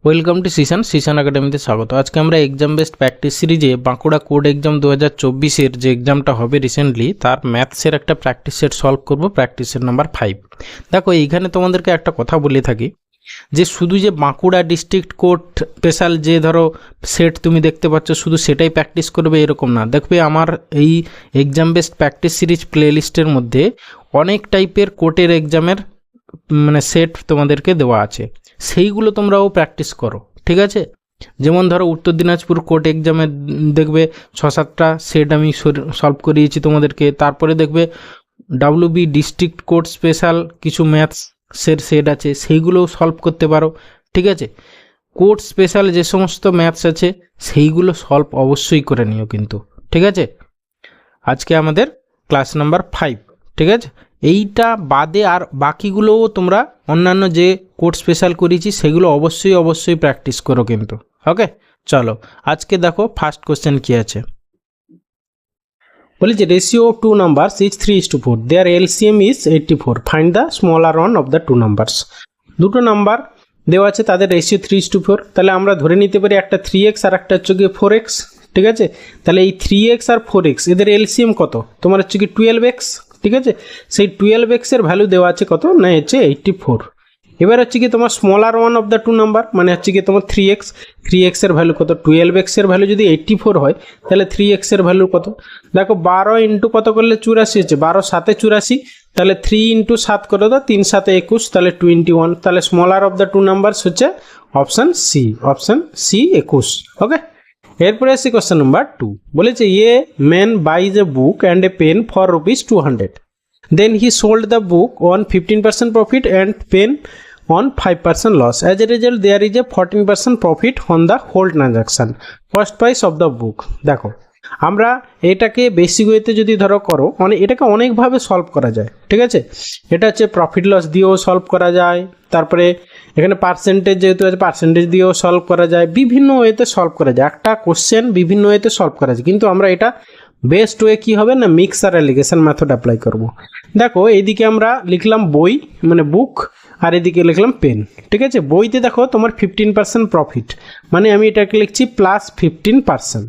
Welcome to Xishan একাডেমিতে স্বাগত। আজকে আমরা এক্সাম বেসড প্র্যাকটিস সিরিজে বাঁকুড়া কোড এক্সাম 2024-এর যে এক্সামটা হবে রিসেন্টলি তার ম্যাথসের একটা প্র্যাকটিস সেট সলভ করব, প্র্যাকটিসের নাম্বার 5। দেখো এইখানে তোমাদেরকে একটা কথা বলে থাকি যে শুধু যে বাঁকুড়া ডিস্ট্রিক্ট কোড স্পেশাল যে ধরো সেট তুমি দেখতে পাচ্ছ শুধু সেটাই প্র্যাকটিস করবে এরকম না। দেখবে আমার এই এক্সাম বেসড প্র্যাকটিস সিরিজ প্লেলিস্টের মধ্যে অনেক টাইপের কোর্টের এক্সামের সেট তোমাদেরকে দেওয়া আছে, সেইগুলো তোমরাও প্র্যাকটিস করো, ঠিক আছে? যেমন ধরো উত্তর দিনাজপুর কোর্ট এক্সামে দেখবে 6-7টা সেট আমি সলভ করিয়েছি তোমাদেরকে। তারপরে দেখবে ডাব্লিউবি ডিস্ট্রিক্ট কোর্ট স্পেশাল কিছু ম্যাথসের সেট আছে, সেইগুলোও সলভ করতে পারো, ঠিক আছে? কোর্ট স্পেশাল যে সমস্ত ম্যাথস আছে সেইগুলো সলভ অবশ্যই করে নিও কিন্তু, ঠিক আছে? আজকে আমাদের ক্লাস নাম্বার 5, ঠিক আছে? এইটা বাদে আর বাকিগুলোও তোমরা অন্যান্য যে কোড স্পেশাল করেছি সেগুলো অবশ্যই প্র্যাকটিস করো কিন্তু, ওকে? চলো আজকে দেখো ফার্স্ট কোশ্চেন কি আছে। বলেছে ratio of two numbers is 3:4, their LCM is 84, find the smaller one of the two numbers. দুটো নাম্বার দেওয়া আছে, তাদের রেশিও 3:4, তাহলে আমরা ধরে নিতে পারি একটা 3x আর একটা হচ্ছে গিয়ে 4x, ঠিক আছে? তাহলে এই 3x আর 4x এদের এলসিএম কত? তোমার হচ্ছে কি 12x, ঠিক আছে? সেই 12x-এর ভ্যালু দেওয়া আছে কত না, হচ্ছে 84। এবার হচ্ছে কি তোমার smaller one of the two number মানে হচ্ছে কি তোমার 3x এর ভ্যালু কত? 12x-এর ভ্যালু যদি 84 হয় তাহলে 3x-এর ভ্যালু কত? দেখো 12 ইন্টু কত করলে 84 হচ্ছে, 12 7 84, তাহলে 3 ইন্টু 7 করে দাও, 3 7 21, তাহলে 21। তাহলে smaller of the two numbers হচ্ছে option C, option C 21, okay? এরপরে আসছি কোশ্চেন নাম্বার 2। বলেছে a man buys a book and a pen for ₹200, then he sold the book on 15% profit and pen on 5% loss. As a result, there is a 14% profit on the whole transaction. Cost price of the book. দেখো আমরা এটাকে basic ওয়েতে যদি ধরো করো, এটাকে অনেকভাবে solve করা যায়, ঠিক আছে? এটা হচ্ছে প্রফিট লস দিয়েও সলভ করা যায়, তারপরে এখানে পার্সেন্টেজ যেহেতু আছে পার্সেন্টেজ দিয়েও সলভ করা যায়, বিভিন্ন ওয়েতে সলভ করা যায়। একটা কোশ্চেন বিভিন্ন ওয়েতে সলভ করা যায়, কিন্তু আমরা এটা বেস্ট ওয়ে কী হবে না, মিক্সার অ্যালিগেশন মেথড অ্যাপ্লাই করব। দেখো এইদিকে আমরা লিখলাম বই মানে বুক, আর এদিকে লিখলাম পেন, ঠিক আছে? বইতে দেখো তোমার 15% প্রফিট, মানে আমি এটাকে লিখছি +15%,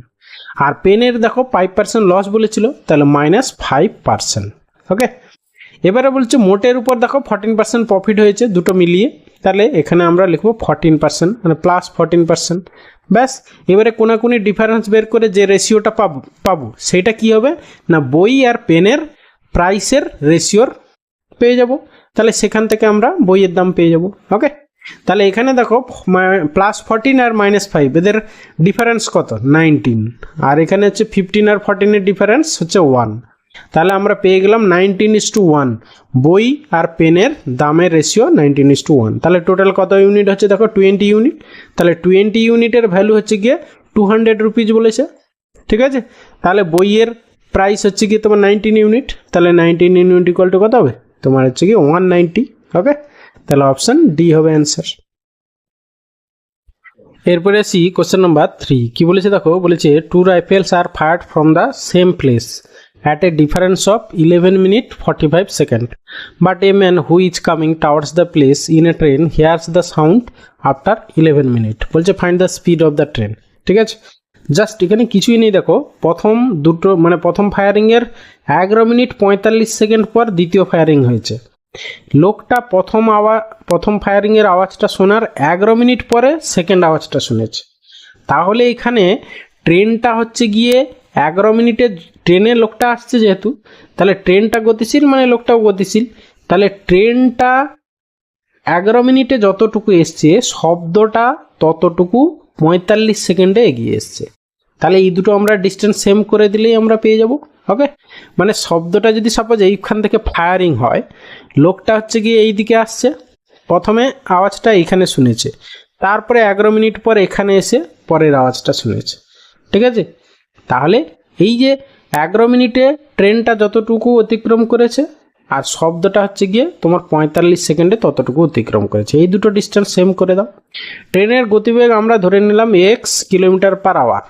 আর পেনের দেখো 5% লস বলেছিল, তাহলে -5%, ওকে? এবারে বলছে মোটের উপর দেখো 14% প্রফিট হয়েছে দুটো মিলিয়ে, তাহলে এখানে আমরা লিখবো 14% মানে +14%। ব্যাস, এবারে কোনাকুনি ডিফারেন্স বের করে যে রেশিওটা পাবো সেটা কি হবে না, বই আর পেনের প্রাইসের রেশিওর পেয়ে যাব, তাহলে সেখান থেকে আমরা বইয়ের দাম পেয়ে যাব, ওকে? তাহলে এখানে দেখো +14 আর -5 এদের ডিফারেন্স কত? 19, আর এখানে হচ্ছে 15 আর 14-এর ডিফারেন্স হচ্ছে 1, তাহলে আমরা পেয়ে গেলাম 19:1। বই আর পেনের দামের রেশিও 19:1, তাহলে টোটাল কত ইউনিট হচ্ছে দেখো 20 ইউনিট। তাহলে 20 ইউনিটের ভ্যালু হচ্ছে গিয়ে 200 রুপিজ বলেছে, ঠিক আছে? তাহলে বইয়ের প্রাইস হচ্ছে গিয়ে তোমার 19 ইউনিট, তাহলে 19 ইউনিট ইকুয়াল টু কত হবে তোমার হচ্ছে কি 190, ওকে? তাহলে অপশান ডি হবে অ্যান্সার। এরপরে আসি কোশ্চেন নাম্বার 3। কি বলেছে দেখো, বলেছে 2 rifles are fired from the same place at a difference of 11 minutes 45 seconds, but a man who is coming towards the place in a train hears the sound after 11 minutes. বলছে find the speed of the train, ঠিক আছে? Just এখানে কিছুই নেই, দেখো প্রথম দুটো মানে প্রথম ফায়ারিংয়ের 11 মিনিট 45 সেকেন্ড পর দ্বিতীয় ফায়ারিং হয়েছে। লোকটা প্রথম ফায়ারিংয়ের আওয়াজটা শোনার 11 মিনিট পরে সেকেন্ড আওয়াজটা শুনেছে, তাহলে এখানে ট্রেনটা হচ্ছে গিয়ে 11 মিনিটে ট্রেনে লোকটা আসছে যেহেতু, তাহলে ট্রেনটা গতিশীল মানে লোকটাও গতিশীল, তাহলে ট্রেনটা 11 মিনিটে যতটুকু এসছে শব্দটা ততটুকু 45 সেকেন্ডে এগিয়ে এসছে। তাহলে এই দুটো আমরা ডিস্টেন্স সেম করে দিলেই আমরা পেয়ে যাব, ওকে? মানে শব্দটা যদি সাপোজ এইখান থেকে ফায়ারিং হয়, লোকটা হচ্ছে গিয়ে এই দিকে আসছে, প্রথমে আওয়াজটা এইখানে শুনেছে, তারপরে 11 মিনিট পর এখানে এসে পরের আওয়াজটা শুনেছে, ঠিক আছে? তাহলে এই যে 11 মিনিটে ট্রেনটা যতটুকু অতিক্রম করেছে আর শব্দটা হচ্ছে গিয়ে তোমার 45 সেকেন্ডে ততটুকু অতিক্রম করেছে, এই দুটো ডিস্টেন্স সেম করে দাও। ট্রেনের গতিবেগ আমরা ধরে নিলাম x কিলোমিটার/আওয়ার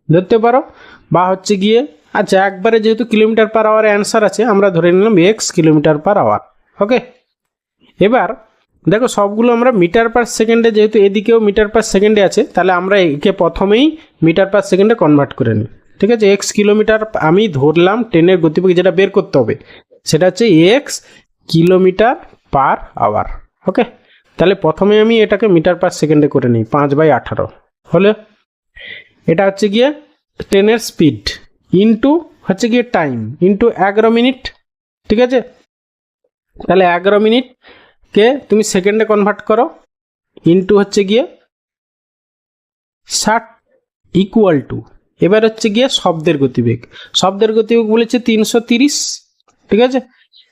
ধরতে পারো, বা হচ্ছে গিয়ে আচ্ছা একবারে যেহেতু কিলোমিটার/আওয়ারে অ্যান্সার আছে আমরা ধরে নিলাম x কিলোমিটার/আওয়ার, ওকে? এবার দেখো সবগুলো আমরা মিটার পার সেকেন্ডে, যেহেতু এদিকেও মিটার পার সেকেন্ডে আছে, তাহলে আমরা একে প্রথমেই মিটার পার সেকেন্ডে কনভার্ট করে নিই। ঠিক আছে, এক্স কিলোমিটার আমি ধরলাম, ট্রেনের গতিবেগ যেটা বের করতে হবে সেটা হচ্ছে এক্স কিলোমিটার পার আওয়ার। ওকে, তাহলে প্রথমে আমি এটাকে মিটার পার সেকেন্ডে করে নিই, 5/18 হলে এটা হচ্ছে গিয়ে ট্রেনের স্পিড ইন্টু হচ্ছে গিয়ে টাইম ইন্টু 11 মিনিট। ঠিক আছে, তাহলে 11 মিনিটকে তুমি সেকেন্ডে কনভার্ট করো ইন্টু হচ্ছে গিয়ে 60 ইকুয়াল টু, এবার হচ্ছে গিয়ে শব্দের গতিবেগ বলেছে 330। ঠিক আছে,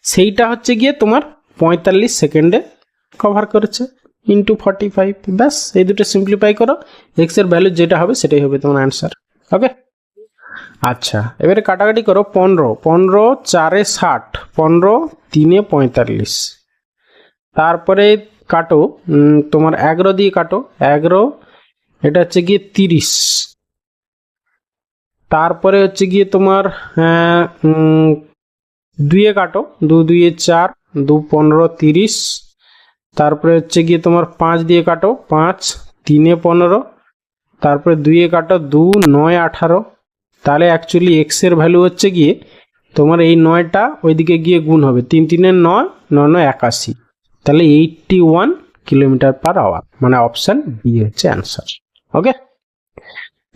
সেইটা হচ্ছে গিয়ে তোমার 45 সেকেন্ডে কভার করেছে ইন্টু 45। ব্যাস, এই দুটো সিম্পলিফাই করো, এক্স এর ভ্যালু যেটা হবে সেটাই হবে তোমার অ্যান্সার। ওকে, আচ্ছা এবারে কাটাকাটি করো। 15 4 60, 15 3 45, তারপরে কাটো তোমার 11 দিয়ে কাটো, 11 এটা হচ্ছে গিয়ে 30, তারপরে হচ্ছে গিয়ে তোমার 2 কাটো, 2 2 4, 2 15 30, তারপরে হচ্ছে গিয়ে তোমার 5 দিয়ে কাটো, 5 3 15, তারপরে 2 কাটো, 2 9 18। তাহলে অ্যাকচুয়ালি এক্স এর ভ্যালু হচ্ছে গিয়ে তোমার এই 9টা ওইদিকে গিয়ে গুণ হবে, 3 3 9, 9 9 81, তাহলে 81 কিলোমিটার পার আওয়ার, মানে অপশান বি হচ্ছে অ্যান্সার। ওকে,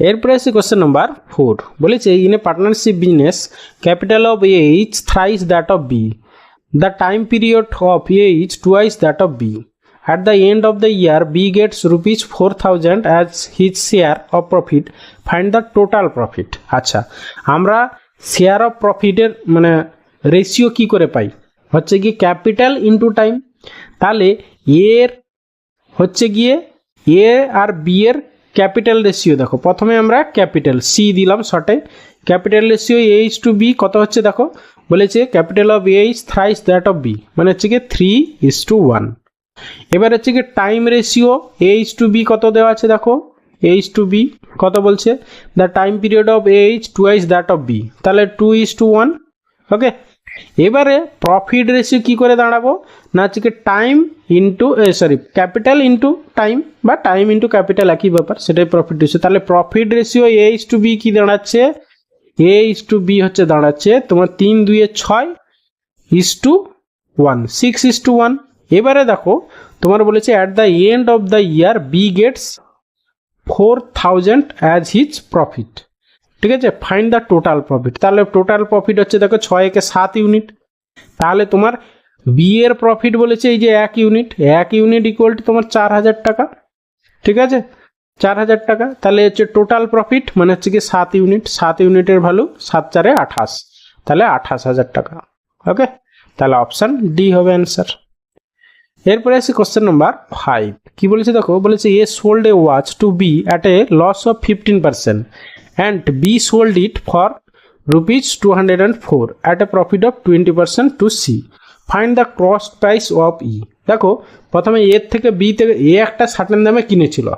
এরপরে আছে কোশ্চেন নাম্বার 4, বলেছে in a partnership business capital of A is thrice that of B, the time period of A is twice that of B, at the end of the year B gets rupees 4000 as his share of profit, find the total profit। আচ্ছা, আমরা share of প্রফিটের মানে ratio কি করে পাই, হচ্ছে গিয়ে capital into time. তাহলে এর হচ্ছে গিয়ে এ আর বি এর ক্যাপিটাল রেশিও দেখো, প্রথমে আমরা ক্যাপিটাল সি দিলাম শর্টে, capital ratio A is to B কত হচ্ছে দেখো, বলেছে capital of A is thrice that of B, মানে হচ্ছে গিয়ে 3:1। এবার হচ্ছে কি time ratio A is to B কত দেওয়া আছে দেখো, এ ইজ টু বি কত বলছে, the time period of A is twice that of B, তাহলে 2:1। ওকে, এবারে প্রফিট রেশিও কি করে দাঁড়াবো না, হচ্ছে কি time into capital into time, বা টাইম ইন্টু ক্যাপিটাল একই ব্যাপার, সেটাই প্রফিট রেশিও। তাহলে profit ratio A is to B কি দাঁড়াচ্ছে, এ ইজ টু বি হচ্ছে দাঁড়াচ্ছে তোমার 3 2 6:1, 6:1। এবারে দেখো তোমার বলেছে at the end of the year B gets 4000 as his profit. ঠিক আছে, ফাইন্ড দ্য টোটাল প্রফিট। তাহলে টোটাল প্রফিট হচ্ছে দেখো 6 × 7 ইউনিট, তাহলে তোমার বি এর প্রফিট বলেছে এই যে 1 ইউনিট ইকুয়াল টু তোমার 4000 টাকা। ঠিক আছে, 4000 টাকা, তাহলে হচ্ছে টোটাল প্রফিট মানে হচ্ছে কি 7 ইউনিট, 7 ইউনিটের ভ্যালু 7 4 28, তাহলে 28,000 টাকা। ওকে, তাহলে অপশান ডি হবে অ্যান্সার। এরপরে আছে কোশ্চেন নাম্বার 5, কি বলেছে দেখো, বলেছে A sold a watch to B at a loss of 15% and B sold it for ₹204 at a profit of 20% to C, find the cost price of E. দেখো প্রথমে এর থেকে বি থেকে এ একটা সার্টেন দামে কিনেছিল,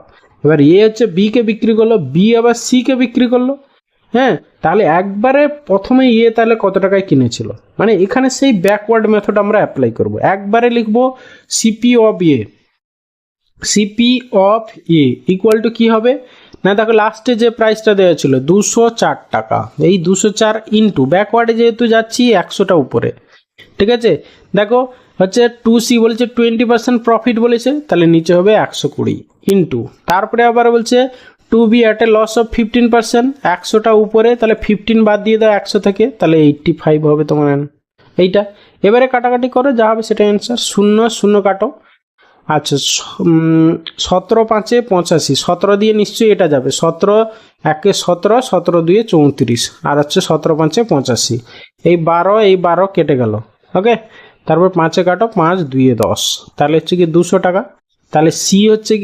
এবার এ হচ্ছে বিকে বিক্রি করলো, বি আবার সিকে বিক্রি করলো। হ্যাঁ, তাহলে একবারে প্রথমে এ তাহলে কত টাকায় কিনেছিল, মানে এখানে সেই ব্যাকওয়ার্ড মেথড আমরা অ্যাপ্লাই করব। একবারে লিখবো CP of A equal two কি হবে না, দেখো লাস্টে যে প্রাইসটা দেওয়া ছিল 204 টাকা, এই 204 ইন্টু ব্যাকওয়ার্ডে যেহেতু যাচ্ছি 100টা উপরে। ঠিক আছে, দেখো হচ্ছে 2C বলেছে 20% প্রফিট বলেছে, তাহলে নিচে হবে 120 ইন্টু, তারপরে আবার বলছে to B at a loss of 15%, 100টা উপরে, তাহলে 15 বাদ দিয়ে দাও 100 থেকে, তাহলে 85 হবে তোমার এইটা। এবারে কাটাকাটি করো, যা হবে সেটা অ্যান্সার, 0 0 কাটো। আচ্ছা 17 5 85, 17 দিয়ে নিশ্চয়ই এটা যাবে, 17 1 17, 17 2 34, আর হচ্ছে 17 5 85, এই 12 কেটে গেল। ওকে, তারপর 5 কাটো, 5 2 10, তাহলে হচ্ছে কি 200 টাকা। তাহলে সি হচ্ছে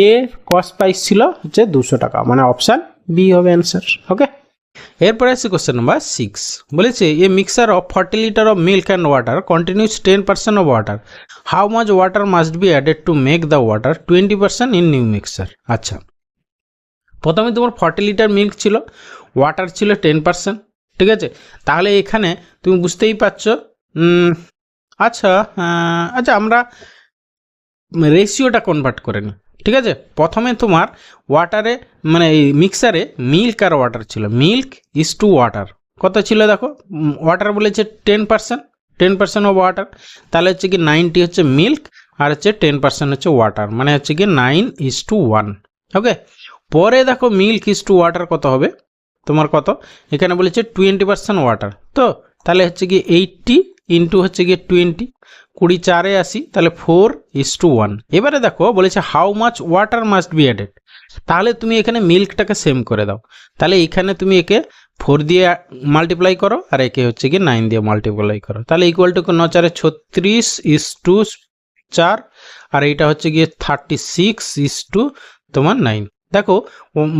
এ কস্ট প্রাইস ছিল হচ্ছে 200 টাকা, মানে অপশান বি হবে অ্যান্সার। ওকে, এরপরে আছে কোশ্চেন নাম্বার 6, বলেছে a mixture of 40 litre of milk and water contains 10% of water, how much water must be added to make the water 20% in new mixture. আচ্ছা, প্রথমে তোমার 40 লিটার মিল্ক ছিল, water ছিল 10%। ঠিক আছে, তাহলে এখানে তুমি বুঝতেই পারছো। আচ্ছা আমরা রেশিওটা কনভার্ট করে নিই, ঠিক আছে। প্রথমে তোমার ওয়াটারে মানে এই মিক্সারে মিল্ক আর ওয়াটার ছিল, মিল্ক ইজ টু ওয়াটার কত ছিল দেখো, ওয়াটার বলেছে 10% অফ ওয়াটার, তাহলে হচ্ছে কি 90 হচ্ছে মিল্ক আর হচ্ছে 10% হচ্ছে ওয়াটার, মানে হচ্ছে কি 9:1। ওকে, পরে দেখো মিল্ক ইজ টু ওয়াটার কত হবে তোমার, কত এখানে বলেছে 20% ওয়াটার, তো তাহলে হচ্ছে কি 80 ইন্টু হচ্ছে গিয়ে 20, 20 4 80, তাহলে 4:1। এবারে দেখো বলেছে how much water must be added, তাহলে তুমি এখানে মিল্কটাকে সেম করে দাও, তাহলে এখানে তুমি একে 4 দিয়ে মাল্টিপ্লাই করো আর একে হচ্ছে কি 9 দিয়ে মাল্টিপ্লাই করো, তাহলে ইকুয়াল টু 9 4 36:4 আর এইটা হচ্ছে গিয়ে 36 তোমার 9। দেখো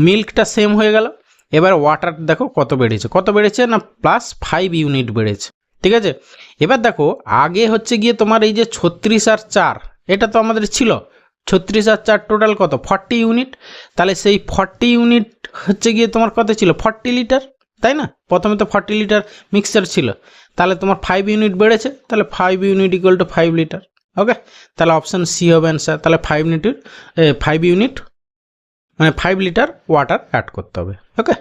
মিল্কটা সেম হয়ে গেল। এবার ওয়াটার দেখো কত বেড়েছে না +5 ইউনিট বেড়েছে, ঠিক আছে। এবার দেখো আগে হচ্ছে গিয়ে তোমার এই যে 36 আর 4 এটা তো আমাদের ছিল, 36 আর 4 টোটাল কত 40 ইউনিট, তাহলে সেই 40 ইউনিট হচ্ছে গিয়ে তোমার কত ছিল 40 লিটার, তাই না, প্রথমে তো 40 লিটার মিক্সচার ছিল, তাহলে তোমার 5 ইউনিট বেড়েছে, তাহলে 5 ইউনিট ইকুয়াল টু 5 লিটার। ওকে, তাহলে অপশান সি হবে অ্যান্সার, তাহলে 5 ইউনিট মানে 5 লিটার ওয়াটার অ্যাড করতে হবে। ওকে,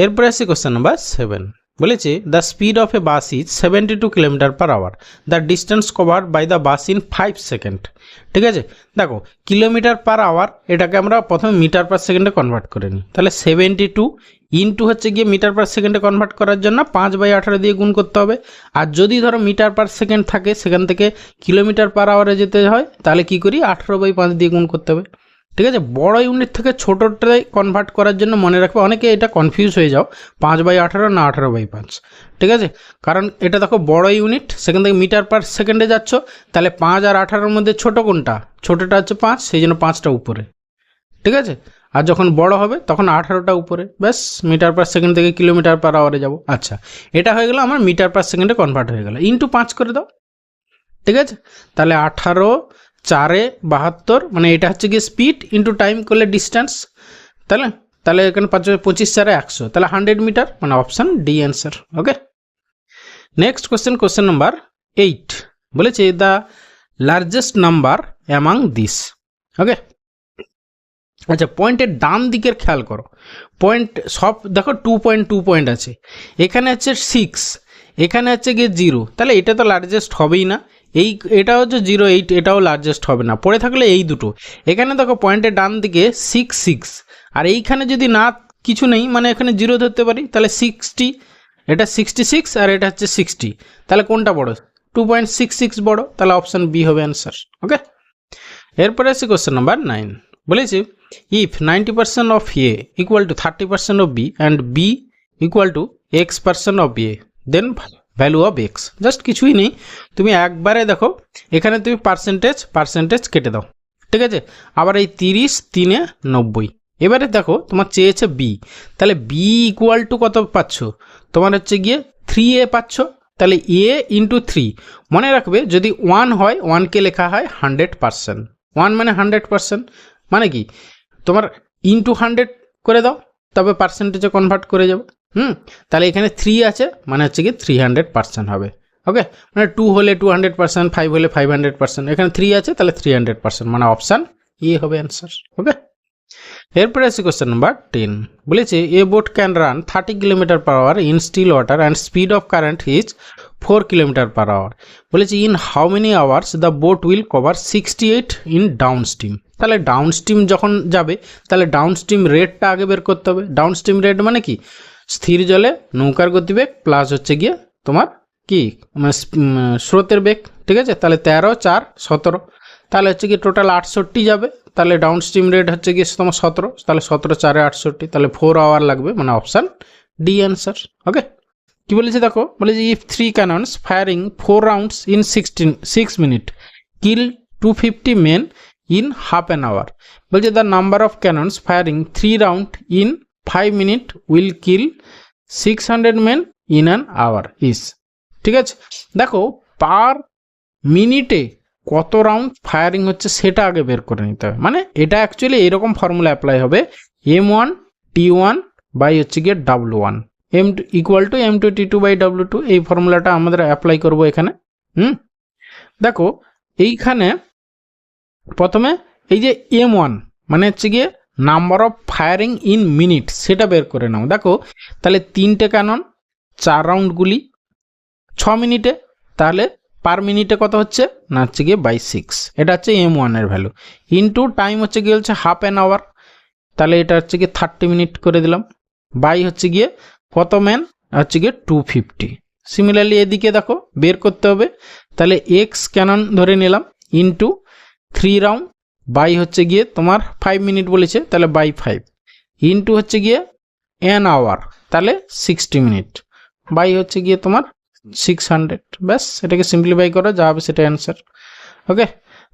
এরপরে আসছি কোশ্চেন নাম্বার 7, বলেছে the speed of a bus is 72 km/h, the distance covered by the bus in 5 second. ঠিক আছে, দেখো km/h এটাকে আমরা প্রথমে মিটার/সেকেন্ডে কনভার্ট করে নিই, তাহলে 72 ইন্টু হচ্ছে গিয়ে মিটার/সেকেন্ডে কনভার্ট করার জন্য 5/18 দিয়ে গুণ করতে হবে, আর যদি ধরো মিটার/সেকেন্ড থাকে সেখান থেকে km/h যেতে হয় তাহলে কি করি 18/5 দিয়ে গুণ করতে হবে। ঠিক আছে, বড় ইউনিট থেকে ছোটোটাই কনভার্ট করার জন্য মনে রাখবে, অনেকে এটা কনফিউজ হয়ে যাও 5/18 না 18/5, ঠিক আছে, কারণ এটা দেখো বড় ইউনিট সেখান থেকে মিটার/সেকেন্ডে যাচ্ছ, তাহলে 5 আর 18-র মধ্যে ছোট কোনটা, ছোটোটা হচ্ছে 5, সেই জন্য 5টা উপরে, ঠিক আছে, আর যখন বড় হবে তখন 18টা উপরে, ব্যাস মিটার/সেকেন্ড থেকে km/h যাব। আচ্ছা, এটা হয়ে গেল আমার মিটার/সেকেন্ডে কনভার্ট হয়ে গেল, ইন্টু 5 করে দাও, ঠিক আছে, তাহলে 18 4 72, মানে এটা হচ্ছে গিয়ে স্পিড ইন্টু টাইম করলে ডিস্টেন্স, তাহলে এখানে 25 4 100, তাহলে 100 মিটার, মানে option D answer. Okay, next question number 8, বলেছে the largest number among this. Okay, আচ্ছা পয়েন্টের ডান দিকের খেয়াল করো, পয়েন্ট সব দেখো 2.2 পয়েন্ট আছে, এখানে হচ্ছে 6, এখানে হচ্ছে গিয়ে 0, তাহলে এটা তো লার্জেস্ট হবেই না, এটা হচ্ছে 0.8, এটাও লার্জেস্ট হবে না, পড়ে থাকলে এই দুটো। এখানে দেখো পয়েন্টের ডান দিকে 6 আর এইখানে যদি না কিছু নেই মানে এখানে 0 ধরতে পারি, তাহলে 60, এটা 66 আর এটা হচ্ছে 60, তাহলে কোনটা বড়, 2.66 বড়, তাহলে অপশান বি হবে অ্যান্সার। ওকে, এরপরে আছে কোশ্চেন নাম্বার 9, বলেছি if 90% of A equal to 30% of B and B equal to x% of A, then value of X. Just কিছুই নেই, তুমি একবারে দেখো এখানে তুমি পার্সেন্টেজ কেটে দাও, ঠিক আছে, আবার এই 30 3 90, এবারে দেখো তোমার চেয়েছে বি, তাহলে বি ইকুয়াল টু কত পাচ্ছ তোমার হচ্ছে গিয়ে 3a পাচ্ছ, তাহলে a ইন্টু 3, মনে রাখবে যদি 1 হয় 1কে লেখা হয় 100%, 1 মানে 100%, মানে কি তোমার ইন্টু 100 করে দাও, তবে পার্সেন্টেজে কনভার্ট করে যাবে। তাহলে এখানে 3 আছে মানে হচ্ছে কি 300% হবে। ওকে, মানে 2 হলে 200%, 5 হলে 500%, এখানে 3 আছে তাহলে 300%, মানে অপশান এ হবে অ্যান্সার। ওকে, এরপরে আছে কোশ্চেন নাম্বার 10, বলেছে a boat can run 30 km/h in still water and speed of current is 4 km/h, বলেছে in how many hours the boat will cover 68 in downstream. তাহলে downstream যখন যাবে তাহলে down stream রেটটা আগে বের করতে হবে। ডাউন স্ট্রিম রেট মানে কি, স্থির জলে নৌকার গতিবেগ প্লাস হচ্ছে গিয়ে তোমার কি মানে স্রোতের বেগ, ঠিক আছে, তাহলে 13 4 17, তাহলে হচ্ছে গিয়ে টোটাল 68 যাবে, তাহলে ডাউন স্ট্রিম রেট হচ্ছে গিয়ে তোমার 17, তাহলে 17 4 68, তাহলে 4 আওয়ার লাগবে, মানে অপশান ডি অ্যান্সার। ওকে, কি বলেছে দেখো, বলেছে if 3 cannons firing 4 rounds in 6 minutes kill 250 men in half an hour, বলছে the number of cannons firing 3 rounds in 5 minutes will kill 600 men in an hour is। ঠিক আছে, দেখো পার মিনিটে কত রাউন্ড ফায়ারিং হচ্ছে সেটা আগে বের করে নিতে হবে, মানে এটা অ্যাকচুয়ালি এরকম ফর্মুলা অ্যাপ্লাই হবে, m1 t1 বাই হচ্ছে গিয়ে w1 m equal to m2 t2 by w2, এই ফর্মুলাটা আমাদের অ্যাপ্লাই করব এখানে। দেখো এইখানে প্রথমে এই যে M1 মানে হচ্ছে গিয়ে number of firing in minute সেটা বের করে নাও। দেখো তাহলে 3টে ক্যানন 4 রাউন্ড গুলি 6 মিনিটে, তাহলে পার মিনিটে কত হচ্ছে না হচ্ছে গিয়ে বাই 6, এটা হচ্ছে M1 এর ভ্যালু। ইনটু টাইম হচ্ছে গিয়ে হাফ অ্যান আওয়ার, তাহলে এটা হচ্ছে গিয়ে 30 মিনিট করে দিলাম, বাই হচ্ছে গিয়ে কত ম্যান হচ্ছে গিয়ে 250। সিমিলারলি এদিকে দেখো বের করতে হবে, তাহলে এক্স ক্যানন ধরে নিলাম ইনটু 3 রাউন্ড বাই হচ্ছে গিয়ে তোমার 5 মিনিট বলেছে, তাহলে বাই 5 ইনটু হচ্ছে গিয়ে এন আওয়ার, তাহলে 60 মিনিট বাই হচ্ছে গিয়ে তোমার 600। ব্যাস এটাকে সিম্পলিফাই করো, যা হবে সেটা অ্যান্সার। ওকে,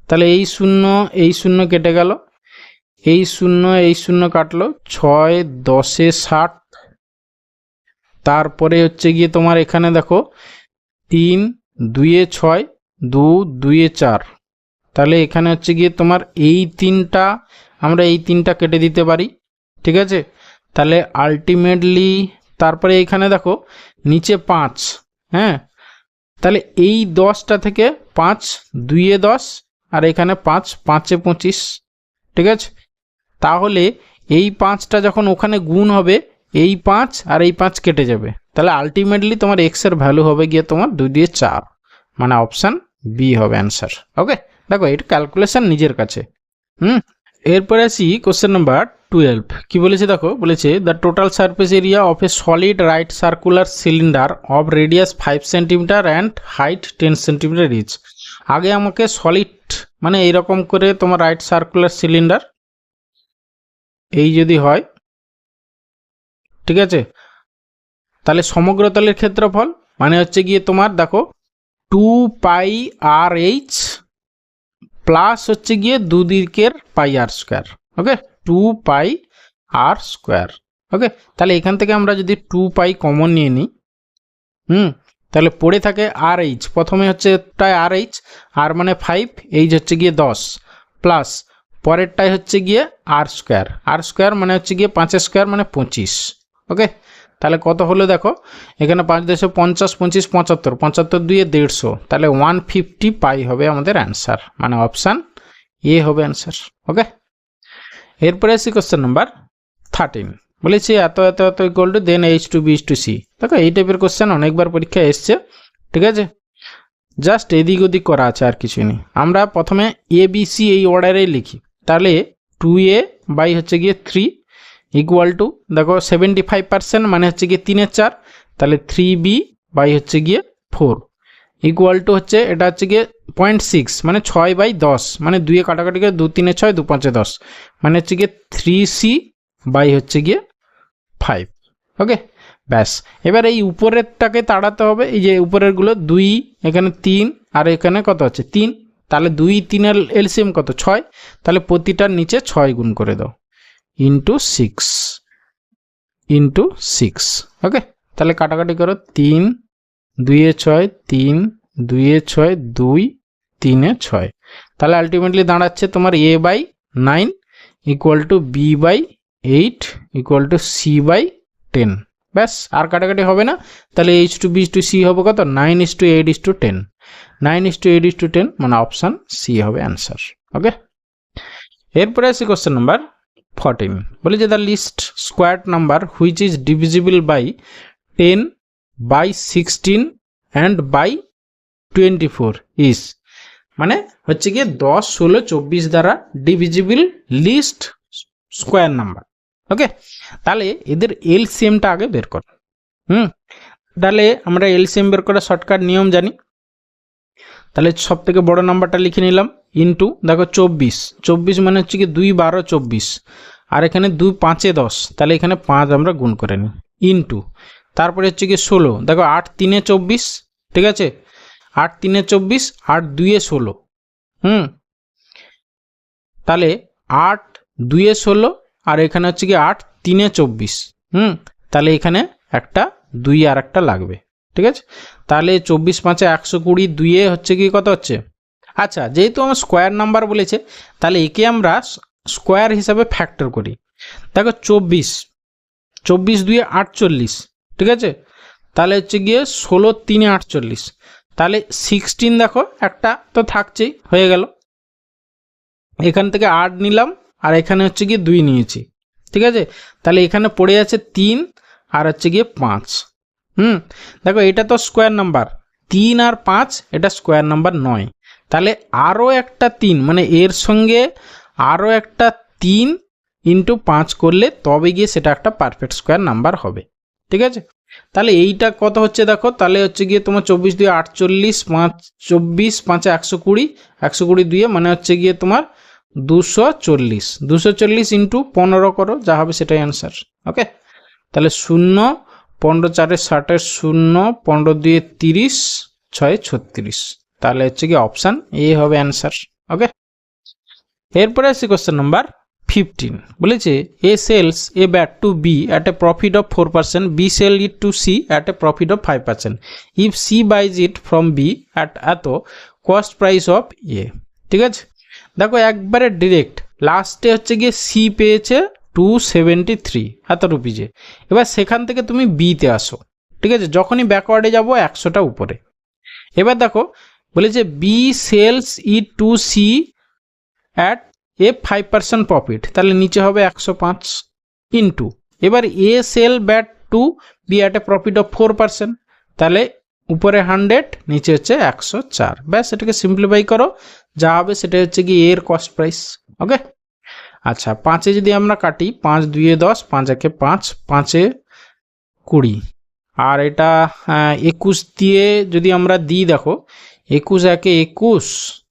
তাহলে এই শূন্য কেটে গেল, এই শূন্য কাটলো, 6 10 60, তারপরে হচ্ছে গিয়ে তোমার এখানে দেখো 3 2 6 2 2 4, তাহলে এখানে হচ্ছে গিয়ে তোমার এই 3টা আমরা এই 3টা কেটে দিতে পারি, ঠিক আছে। তাহলে আলটিমেটলি তারপরে এখানে দেখো নিচে 5, হ্যাঁ, তাহলে এই 10টা থেকে 5 2 10 আর এখানে 5 5 25, ঠিক আছে। তাহলে এই 5টা যখন ওখানে গুণ হবে এই 5 আর এই 5 কেটে যাবে, তাহলে আলটিমেটলি তোমার এক্স এর ভ্যালু হবে গিয়ে তোমার 2 দিয়ে 4, মানে অপশান বি হবে অ্যান্সার। ওকে, দেখো এটা ক্যালকুলেশন নিজের কাছে। এরপরে আসি কোশ্চেন নাম্বার 12। কি বলেছে দেখো, বলেছে the total surface area of a solid right circular cylinder of radius 5 centimetre and height 10 centimetre each. আগে আমাকে সলিড মানে এইরকম করে তোমার রাইট সার্কুলার সিলিন্ডার এই যদি হয়, ঠিক আছে, তাহলে সমগ্র তলের ক্ষেত্রফল মানে হচ্ছে গিয়ে তোমার দেখো 2 পাই আর এইচ প্লাস হচ্ছে গিয়ে দুদিকের পাই আর স্কোয়ার। ওকে, 2 পাই আর স্কোয়ার। ওকে, তাহলে এখান থেকে আমরা যদি 2 পাই কমন নিয়ে নিই, তাহলে পড়ে থাকে আর এইচ, প্রথমে হচ্ছে টাই আর এইচ, আর মানে 5, এইচ হচ্ছে গিয়ে 10, প্লাস পরেরটাই হচ্ছে গিয়ে আর স্কোয়ার মানে হচ্ছে গিয়ে 5 স্কোয়ার মানে 25। ওকে, তাহলে কত হলো দেখো, এখানে 5 10 50 25 75, 75 2 150, তাহলে 150 পাই হবে আমাদের অ্যান্সার, মানে অপশান এ হবে অ্যান্সার। ওকে, এরপরে আসি কোশ্চেন নাম্বার 13। বলেছি এত এত এত equal to then H to B is to C. দেখো এই টাইপের কোশ্চেন অনেকবার পরীক্ষায় এসছে, ঠিক আছে, জাস্ট এদিক ওদিক করা আছে আর কিছুই নেই। আমরা প্রথমে এ বি সি এই অর্ডারেই লিখি, তাহলে 2a বাই হচ্ছে গিয়ে 3 ইকুয়াল টু দেখো 75% মানে হচ্ছে গিয়ে 3 এর 4, তাহলে 3b বাই হচ্ছে গিয়ে 4 ইকুয়াল টু হচ্ছে এটা হচ্ছে গিয়ে 0.6 মানে 6/10, মানে 2 এ কাটাকাটি করে 2 3 6 2 5 10, মানে হচ্ছে গিয়ে 3c বাই হচ্ছে গিয়ে 5। ওকে, ব্যাস এবার এই উপরেরটাকে তাড়াতে হবে, এই যে উপরেরগুলো 2 এখানে 3 আর এখানে কত আছে 3, তাহলে 2 3 এর এলসিএম কত 6, তাহলে প্রতিটার নিচে 6 গুণ করে দাও ইন্টু 6। ওকে, তাহলে কাটাকাটি করো 3 2 এ 6 3 2 এ 6 2 3 এ 6, তাহলে আলটিমেটলি দাঁড়াচ্ছে তোমার a by 9 equal to B by 8 equal to C by 10। ব্যাস আর কাটাকাটি হবে না, তাহলে H to B to C হবে কত 9:8:10, 9:8:10 মানে অপশান সি হবে অ্যান্সার। ওকে, এরপরে আসি কোশ্চেন নাম্বার 14। বলে যে the least squared number which is divisible by 10 by 16 and by 24 is, মানে হচ্ছে গিয়ে 10 16 24 দ্বারা ডিভিজিবল লিস্ট স্কোয়ার নাম্বার। ওকে, তাহলে এদের এলসিএমটা আগে বের কর। তাহলে আমরা এলসিএম বের করার শর্টকাট নিয়ম জানি, তাহলে সব থেকে বড় নাম্বারটা লিখে নিলাম ইন্টু দেখো 24 মানে হচ্ছে কি 2 12 24, আর এখানে 2 5 10, তাহলে এখানে 5 আমরা গুণ করে নিই ইন্টু, তারপরে হচ্ছে কি 16, দেখো 8 3 24, ঠিক আছে, 8 3 24 8 2 16, তাহলে 8 2 16 আর এখানে হচ্ছে কি 8 3 24, তাহলে এখানে একটা 2 আর একটা লাগবে, ঠিক আছে। তাহলে 24 5 120, 2 হচ্ছে কি কত হচ্ছে, আচ্ছা যেহেতু আমার স্কোয়ার নাম্বার বলেছে তাহলে একে আমরা স্কোয়ার হিসাবে ফ্যাক্টর করি। দেখো 24 2 48, ঠিক আছে, তাহলে হচ্ছে গিয়ে 16 3 48, তাহলে 16 দেখো একটা তো থাকছেই, হয়ে গেল এখান থেকে 8 নিলাম আর এখানে হচ্ছে গিয়ে 2 নিয়েছি, ঠিক আছে। তাহলে এখানে পড়ে আছে 3 আর হচ্ছে গিয়ে 5। দেখো এটা তো স্কোয়ার নাম্বার, 3 আর 5 এটা স্কোয়ার নাম্বার নয়। তাহলে আরও একটা 3 মানে এর সঙ্গে আরও একটা 3 ইন্টু 5 করলে তবে গিয়ে সেটা একটা পারফেক্ট স্কোয়ার নাম্বার হবে, ঠিক আছে। তাহলে এইটা কত হচ্ছে দেখো, তাহলে হচ্ছে গিয়ে তোমার 24 2 48, 5 24, 5 120, 120 2 মানে হচ্ছে গিয়ে তোমার 240, 240 ইন্টু 15 করো, যা হবে সেটাই অ্যান্সার। ওকে, তাহলে 0, 15 4 60, 0, 15 2 30, 6 36, তাহলে হচ্ছে কি অপশান এ হবে অ্যান্সার। ওকে, এরপরে আসছি কোশ্চেন নাম্বার 15। বলেছে A sells a bat to B at a profit of 4%, B sell it to C at a profit of 5%, if C buys it from B at এত cost price of A. ঠিক আছে, দেখো একবারে direct লাস্টে হচ্ছে গিয়ে C পেয়েছে 273 এত রুপিজে। এবার সেখান থেকে তুমি বিতে আসো, ঠিক আছে, যখনই ব্যাকওয়ার্ডে যাবো 100টা উপরে। এবার দেখো বলেছে B sells it to C at a 5% profit, তাহলে নিচে হবে 105 ইন্টু, এবার A sell bat to B at a profit of 4%, তাহলে উপরে 100 নিচে হচ্ছে 104। ব্যাস এটাকে সিম্পলিফাই করো, যা হবে সেটা হচ্ছে কি এর কস্ট প্রাইস। ওকে, আচ্ছা 5-এ যদি আমরা কাটি, 5 2 10, 5 1 5, 5 20, আর এটা 21 দিয়ে যদি আমরা দিই, দেখো 21 1 21,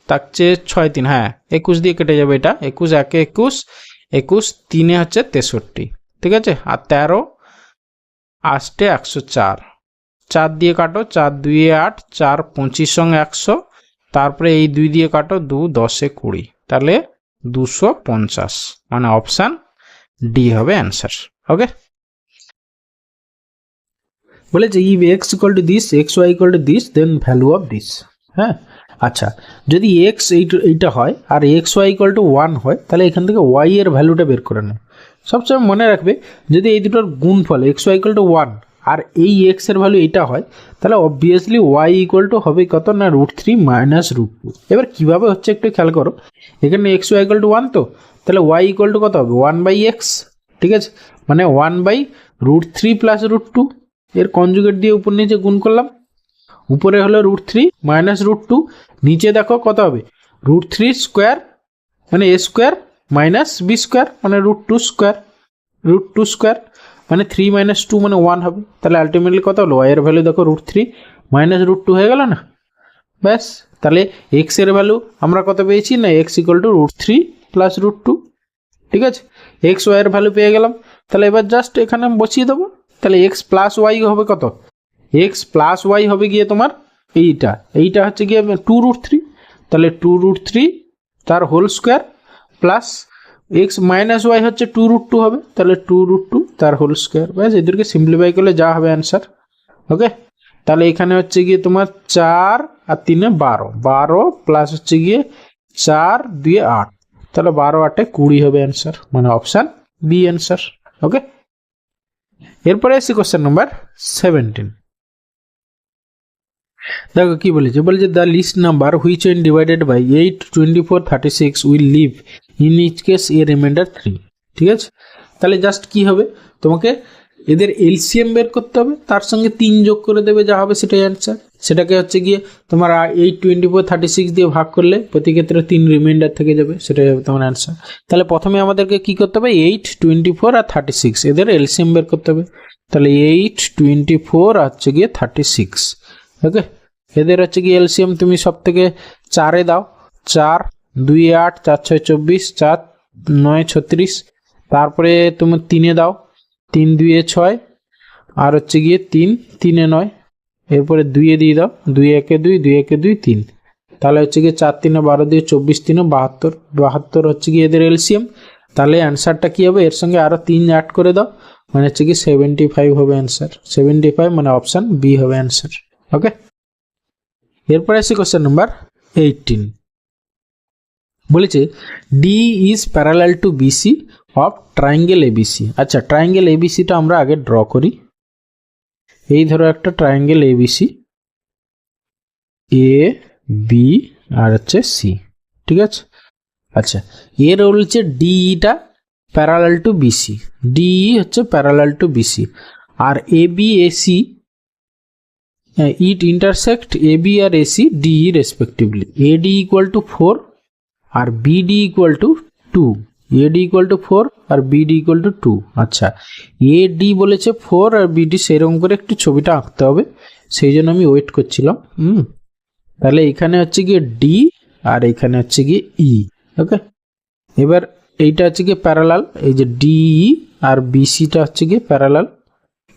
থাকছে 6 3, হ্যাঁ 21 দিয়ে কেটে যাবে এটা, 21 1 21, 21 3 হচ্ছে 63, ঠিক আছে। আর 13 8 104, 4 দিয়ে কাটো, 4 2 8, 4 25 সঙ্গে 100, তারপরে এই 2 দিয়ে কাটো, 2 10 20, তাহলে 250, মানে অপশান ডি হবে অ্যান্সার। ওকে, বলেছে if X equal to this, X Y equal to this, then value of this. হ্যাঁ, আচ্ছা যদি এক্স এইটা হয় আর এক্স ওয়াই ইকুয়াল টু 1 হয়, তাহলে এখান থেকে ওয়াই এর ভ্যালুটা বের করে নেয়। সবসময় মনে রাখবে যদি এই দুটোর গুণফল এক্স ওয়াই ইকুয়াল টু 1 আর এই এক্স এর ভ্যালু এটা হয়, তাহলে অবভিয়াসলি ওয়াই ইকুয়াল টু হবে কত না √3 মাইনাস √2। এবার কীভাবে হচ্ছে একটু খেয়াল করো, এখানে এক্স ওয়াই ইকুয়াল টু 1, তো তাহলে ওয়াই ইকুয়াল টু কত হবে 1/x, ঠিক আছে, মানে 1/√3 প্লাস √2, এর কনজুগেট দিয়ে উপর নিচে গুণ করলাম, উপরে হলো √3 মাইনাস √2, নিচে দেখো কত হবে √3 স্কোয়ার মানে a square minus B square মানে √2 স্কোয়ার, √2 স্কোয়ার মানে 3 মাইনাস 2 মানে 1 হবে। তাহলে আলটিমেটলি কত হলো ওয়াই এর ভ্যালু দেখো √3 মাইনাস √2 হয়ে গেল না। ব্যাস, তাহলে এক্স এর ভ্যালু আমরা কত পেয়েছি না এক্স ইকুয়াল টু √3 প্লাস √2, ঠিক আছে। এক্স ওয়াই এর ভ্যালু পেয়ে গেলাম, তাহলে এবার জাস্ট এখানে বসিয়ে দেবো। তাহলে এক্স প্লাস ওয়াই হবে কত, এক্স প্লাস ওয়াই হবে গিয়ে তোমার এইটা হচ্ছে গিয়ে 2√3, তাহলে 2√3 তার whole square plus X minus Y হচ্ছে 2√2 হবে, তাহলে 2√2 তার হোল স্কোয়ার। ব্যাস এদেরকে সিম্পলিফাই করলে যা হবে অ্যান্সার। ওকে, তাহলে এখানে হচ্ছে গিয়ে তোমার 4 আর 3 12, 12 প্লাস হচ্ছে গিয়ে 4 2 8, তাহলে 12 8 20 হবে অ্যান্সার, মানে অপশান বি অ্যান্সার। ওকে, এরপরে আসছি কোশ্চেন নাম্বার 17। দেখো কি বলেছে, বলেছে the least number which when divided by 8 24 36 will leave in each case a remainder 3। ঠিক আছে, তাহলে জাস্ট কি হবে, তোমাকে এদের এলসিএম বের করতে হবে, তার সঙ্গে 3 যোগ করে দেবে, যা হবে সেটাই অ্যান্সার। সেটাকে হচ্ছে গিয়ে তোমার 8 24 36 দিয়ে ভাগ করলে প্রতি ক্ষেত্রে 3 রিমাইন্ডার থেকে যাবে, সেটাই হবে তোমার অ্যান্সার। তাহলে প্রথমে আমাদেরকে কি করতে হবে, 8 24 আর 36 এদের এলসিএম বের করতে হবে। তাহলে 8 24 আর হচ্ছে গিয়ে 36, ওকে, এদের হচ্ছে গিয়ে এলসিএম তুমি সব থেকে 4 দাও, 4 2 8 4 6 24, 4 9 36, তারপরে তুমি 3 দাও, 3 2 6 আর হচ্ছে গিয়ে 3 3 9, এরপরে 2 দিয়ে দাও, 2 1 2 2 1 2 3, তাহলে হচ্ছে গিয়ে 4 3 12 দিয়ে 24 3 72, 72 হচ্ছে গিয়ে এদের এলসিএম। তাহলে অ্যান্সারটা কি হবে, এর সঙ্গে আরও 3 অ্যাড করে দাও, মানে হচ্ছে কি 75 হবে অ্যান্সার। 75 মানে অপশান বি হবে অ্যান্সার। ওকে, এরপরে আসছি কোশ্চেন নাম্বার 18। বলেছে DE is parallel to BC of triangle ABC. আচ্ছা, ট্রায়াঙ্গেল এবিসিটা আমরা আগে ড্র করি। এই ধরো একটা ট্রায়াঙ্গেল এবিসি, এ বি আর হচ্ছে সি, ঠিক আছে। আচ্ছা, এর হচ্ছে ডিইটা প্যারালাল টু বিসি, ডিই হচ্ছে প্যারালাল টু বিসি, আর AB AC it intersect AB আর AC DE respectively. AD equal to 4 আর BD equal to 2, AD equal to 4 আর বিডি ইকুয়াল টু 2। আচ্ছা, এডি বলেছে 4 আর বিডি সেরকম করে একটু ছবিটা আঁকতে হবে, সেই জন্য আমি ওয়েট করছিলাম। তাহলে এখানে হচ্ছে গিয়ে ডি আর এখানে হচ্ছে গিয়ে ই। ওকে, এবার এইটা হচ্ছে গিয়ে প্যারালাল, এই যে ডিই আর বিসিটা হচ্ছে গিয়ে প্যারালাল।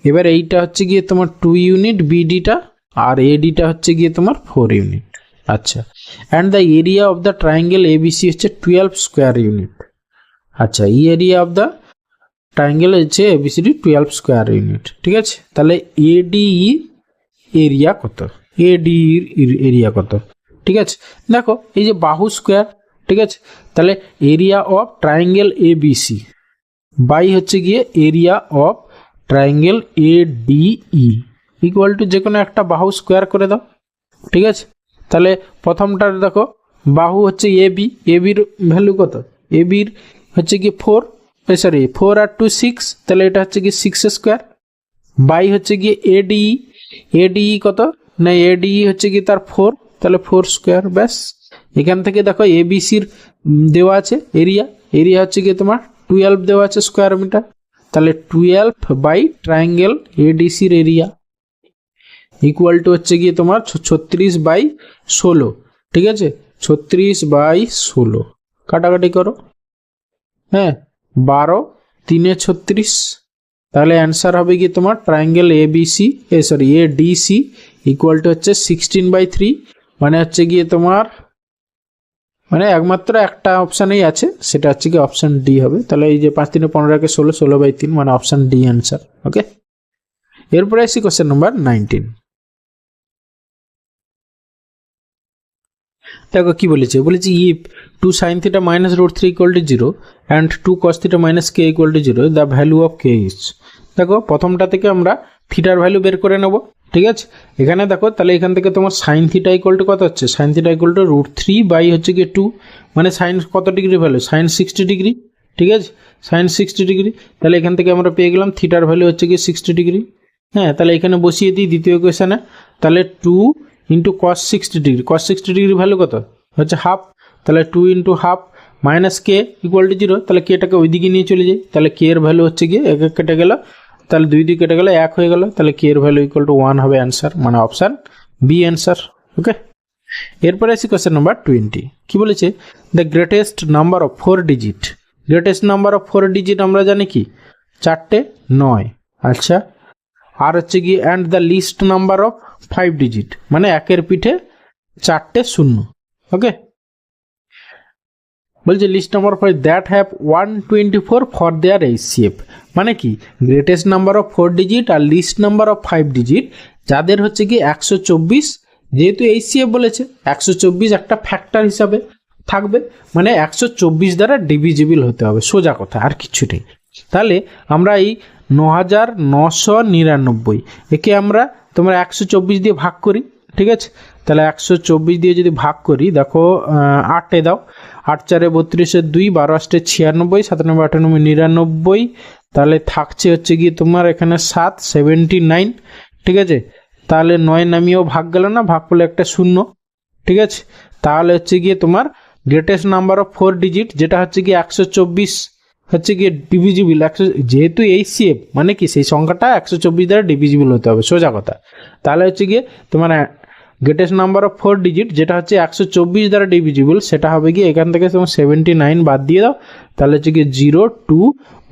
এবার এইটা হচ্ছে গিয়ে তোমার 2 ইউনিট বিডিটা, আর এডিটা হচ্ছে গিয়ে তোমার 4 ইউনিট। আচ্ছা, and the area of the triangle ABC হচ্ছে 12 স্কোয়ার ইউনিট। আচ্ছা, এই এরিয়া অফ দ্য ট্রায়াঙ্গেল হচ্ছে এবিসিডি 12 স্কোয়ার ইউনিট। ঠিক আছে, তাহলে এডিই এরিয়া কত, এডির এরিয়া কত? ঠিক আছে, দেখো এই যে বাহু স্কোয়ার, ঠিক আছে, তাহলে area of triangle ABC by হচ্ছে গিয়ে area of triangle ADE equal to যে কোনো একটা বাহু স্কোয়ার করে দাও। ঠিক আছে, তাহলে প্রথমটার দেখো বাহু হচ্ছে এবি, এবির ভ্যালু কত? এবির হচ্ছে গিয়ে 4, সরি 4 আর 2 6, তাহলে এটা হচ্ছে গিয়ে 6 স্কোয়ার বাই হচ্ছে গিয়ে এডিই, এডিই কত না এডিই হচ্ছে গিয়ে তার 4, তাহলে 4 স্কোয়ার। ব্যাস, এখান থেকে দেখো এবিসির দেওয়া আছে এরিয়া, এরিয়া হচ্ছে গিয়ে তোমার 12 দেওয়া আছে স্কোয়ার মিটার, তাহলে 12 বাই ট্রায়াঙ্গেল এডিসির এরিয়া ইকুয়াল টু হচ্ছে গিয়ে তোমার 36 বাই 16। ঠিক আছে, 36 বাই 16 কাটাকাটি করো, হ্যাঁ 12 3 36, তাহলে অ্যান্সার হবে গিয়ে তোমার triangle ABC sorry ADC equal to হচ্ছে 16 বাই 3, মানে হচ্ছে গিয়ে তোমার মানে একমাত্র একটা অপশানেই আছে, সেটা হচ্ছে কি অপশান ডি হবে। তাহলে এই যে 5 3 15 16, 16 বাই 3 মানে অপশান ডি অ্যান্সার। ওকে, এরপরে আসি কোশ্চেন নাম্বার 19। দেখো কি বলেছে, বলেছে if 2 sin θ minus root 3 equal to 0 and 2 cos θ minus k equal to 0 the value of k is। দেখো প্রথমটা থেকে আমরা থিটার ভ্যালু বের করে নেব। ঠিক আছে, এখানে দেখো তাহলে এখান থেকে তোমার সাইন থিটা ইকুয়াল টু কত হচ্ছে, sine theta equal to √3 by হচ্ছে গিয়ে 2, মানে সাইন কত ডিগ্রি ভ্যালু, সাইন 60 ডিগ্রি। ঠিক আছে, সাইন 60 ডিগ্রি, তাহলে এখান থেকে আমরা পেয়ে গেলাম থিটার ভ্যালু হচ্ছে গিয়ে 60 ডিগ্রি। হ্যাঁ, তাহলে এখানে বসিয়ে দিই দ্বিতীয় ইকুয়েশনে, তাহলে 2 ইন্টু কস 60 ডিগ্রি, কস 60 ডিগ্রি ভ্যালু কত হচ্ছে হাফ, তাহলে 2 into half minus K equal to 0, তাহলে কেটাকে ওইদিকে নিয়ে চলে যাই, তাহলে কে এর ভ্যালু হচ্ছে গিয়ে এক কেটে গেল, তাহলে 2 দিয়ে কেটে গেল 1 হয়ে গেল, তাহলে কে এর ভ্যালু ইকুয়াল টু 1 হবে অ্যান্সার, মানে অপশান বি অ্যান্সার। ওকে, এরপরে আসি কোশ্চেন নাম্বার 20। কি বলেছে, the greatest number of 4 digit, greatest number of 4 digit আমরা জানি কি 4টে 9। আচ্ছা, আর হচ্ছে গিয়ে and the least number of 5 digit, মানে একের পিঠে 4টে 0। ওকে, বলছে least number of that have 124 for their HCF, মানে কি গ্রেটেস্ট নাম্বার অফ 4 ডিজিট আর লিস্ট নাম্বার অফ 5 ডিজিট যাদের হচ্ছে কি 124, যেহেতু এইচসিএফ বলেছে 124 একটা ফ্যাক্টর হিসাবে থাকবে, মানে 124 দ্বারা ডিভিজিবল হতে হবে, সোজা কথা আর কিছু নেই। তাহলে আমরা এই 9999 একে আমরা তোমরা 124 দিয়ে ভাগ করি। ঠিক আছে, তাহলে 124 দিয়ে যদি ভাগ করি, দেখো 8 দাও, 8 4 32 2, 12 8 96, 97 98 99, তাহলে থাকছে হচ্ছে গিয়ে তোমার এখানে 7 79। ঠিক আছে, তাহলে 9 নামিয়েও ভাগ গেল না, ভাগ করলে একটা 0। ঠিক আছে, তাহলে হচ্ছে গিয়ে তোমার গ্রেটেস্ট নাম্বার অফ 4 ডিজিট যেটা হচ্ছে গিয়ে 124 হচ্ছে গিয়ে ডিভিজিবল, যেহেতু এইচসিএফ মানে কি সেই সংখ্যাটা 124 দ্বারা ডিভিজিবল হতে হবে, সোজা কথা। তাহলে হচ্ছে গিয়ে তোমার গ্রেটেস্ট নাম্বার অফ 4 ডিজিট যেটা হচ্ছে 124 দ্বারা ডিভিজিবল, সেটা হবে গিয়ে এখান থেকে তোমার 79 বাদ দিয়ে দাও, তাহলে হচ্ছে গিয়ে 02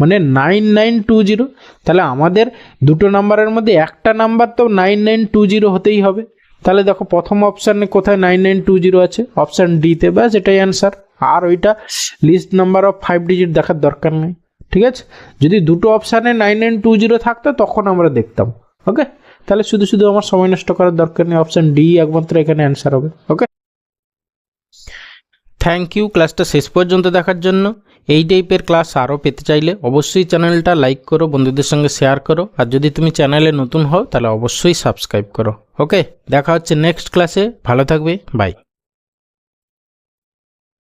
মানে 9920। তাহলে আমাদের দুটো নাম্বারের মধ্যে একটা নাম্বার তো 9920 হতেই হবে। তাহলে দেখো প্রথম অপশানে কোথায় 9920 আছে, অপশান ডিতে, ব্যাস এটাই অ্যান্সার। আর ওইটা লিস্ট নাম্বার অফ 5 ডিজিট দেখার দরকার নেই। ঠিক আছে, যদি দুটো অপশানে 9920 থাকতো তখন আমরা দেখতাম। ওকে, তাহলে শুধু শুধু আমার সময় নষ্ট করার দরকার নেই, অপশান ডি একমাত্র এখানে অ্যান্সার হবে। ওকে, থ্যাংক ইউ ক্লাসটা শেষ পর্যন্ত দেখার জন্য। এই টাইপের ক্লাস আরও পেতে চাইলে অবশ্যই চ্যানেলটা লাইক করো, বন্ধুদের সঙ্গে শেয়ার করো, আর যদি তুমি চ্যানেলে নতুন হও তাহলে অবশ্যই সাবস্ক্রাইব করো। ওকে, দেখা হচ্ছে নেক্সট ক্লাসে, ভালো থাকবে, বাই।